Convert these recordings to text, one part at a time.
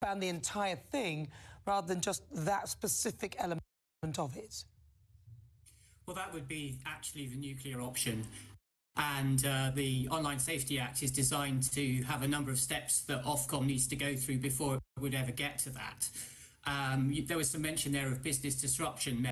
ban the entire thing rather than just that specific element of it? Well, that would be actually the nuclear option. And the Online Safety Act is designed to have a number of steps that Ofcom needs to go through before it would ever get to that. There was some mention there of business disruption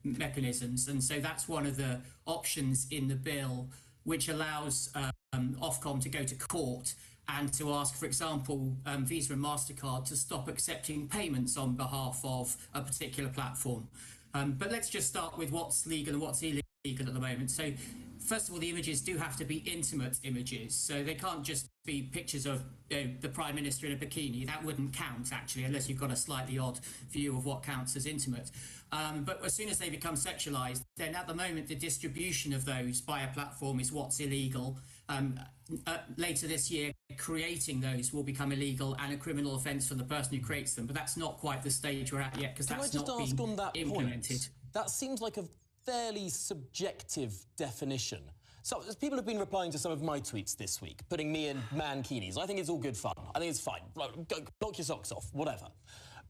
mechanisms, and so that's one of the options in the bill which allows Ofcom to go to court and to ask, for example, Visa and MasterCard to stop accepting payments on behalf of a particular platform. But let's just start with what's legal and what's illegal at the moment. So, first of all, the images do have to be intimate images. So they can't just be pictures of the Prime Minister in a bikini. That wouldn't count, actually, unless you've got a slightly odd view of what counts as intimate. But as soon as they become sexualised, then at the moment the distribution of those by a platform is what's illegal. Later this year, creating those will become illegal and a criminal offence for the person who creates them. But that's not quite the stage we're at yet, because that's not been implemented. That seems like a fairly subjective definition. So people have been replying to some of my tweets this week, putting me in mankinis. I think it's all good fun. I think it's fine. Knock your socks off, whatever.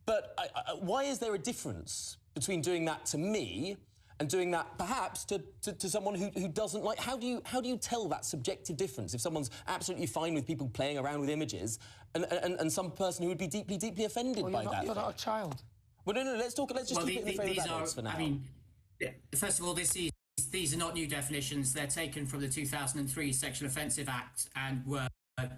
But why is there a difference between doing that to me and doing that perhaps to someone who doesn't like? How do you tell that subjective difference if someone's absolutely fine with people playing around with images and some person who would be deeply, deeply offended by that? You're not a child. Well, no, let's just keep it in the favour of adults for now. I mean, first of all, these are not new definitions. They're taken from the 2003 Sexual Offensive Act and were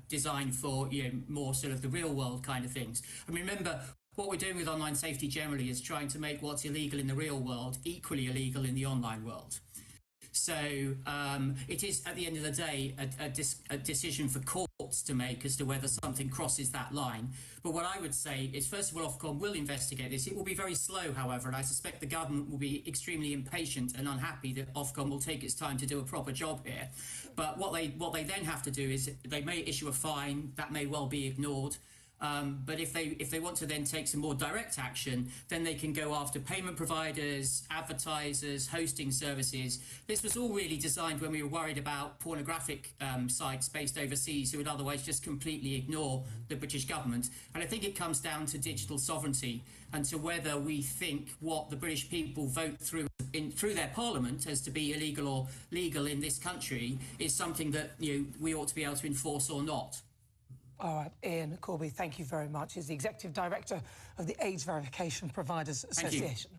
designed for more sort of the real world kind of things. And remember, what we're doing with online safety generally is trying to make what's illegal in the real world equally illegal in the online world. So it is, at the end of the day, a decision for courts to make as to whether something crosses that line. But what I would say is, first of all, Ofcom will investigate this. It will be very slow, however, and I suspect the government will be extremely impatient and unhappy that Ofcom will take its time to do a proper job here. But what they then have to do is they may issue a fine that may well be ignored. But if they want to then take some more direct action, then they can go after payment providers, advertisers, hosting services. This was all really designed when we were worried about pornographic sites based overseas who would otherwise just completely ignore the British government. And I think it comes down to digital sovereignty and to whether we think what the British people vote through their parliament as to be illegal or legal in this country is something that we ought to be able to enforce or not. All right, Iain, Corby, thank you very much. He's the Executive Director of the AIDS Verification Providers Association.